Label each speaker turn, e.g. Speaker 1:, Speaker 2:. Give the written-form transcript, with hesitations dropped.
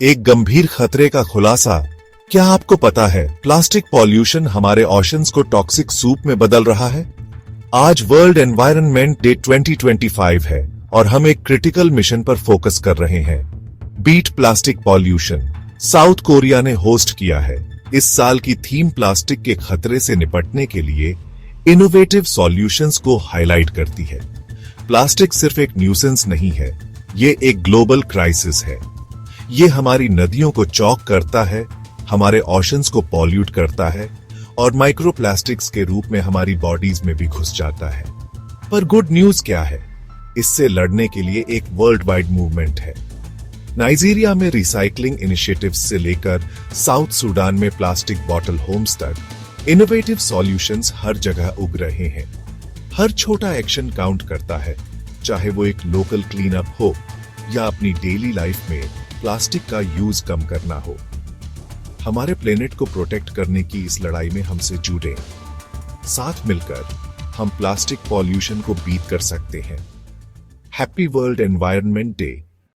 Speaker 1: एक गंभीर खतरे का खुलासा। क्या आपको पता है प्लास्टिक पॉल्यूशन हमारे ओशंस को टॉक्सिक सूप में बदल रहा है? आज वर्ल्ड एनवायरनमेंट डे 2025 है और हम एक क्रिटिकल मिशन पर फोकस कर रहे हैं। Beat plastic pollution South Korea ने होस्ट किया है। इस साल की थीम प्लास्टिक के खतरे से निपटने के लिए इनोवेटिव सॉल्यूशंस को हाईलाइट करती है। प्लास्टिक सिर्फ एक न्यूसेंस नहीं है, ये एक ग्लोबल क्राइसिस है। ये हमारी नदियों को चौक करता है, हमारे ओशंस को पॉल्यूट करता है और माइक्रोप्लास्टिक्स के रूप में हमारी बॉडीज में भी घुस जाता है। पर गुड न्यूज क्या है? इससे लड़ने के लिए एक वर्ल्ड वाइड मूवमेंट है। नाइजीरिया में रिसाइकलिंग इनिशिएटिव्स से लेकर साउथ सूडान में प्लास्टिक बॉटल होम्स तक इनोवेटिव सॉल्यूशंस हर जगह उग रहे हैं। हर छोटा एक्शन काउंट करता है, चाहे वो एक लोकल क्लीन अप हो या अपनी डेली लाइफ में प्लास्टिक का यूज कम करना हो। हमारे प्लेनेट को प्रोटेक्ट करने की इस लड़ाई में हमसे जुड़े। साथ मिलकर हम प्लास्टिक पॉल्यूशन को बीट कर सकते हैं। Happy world environment day.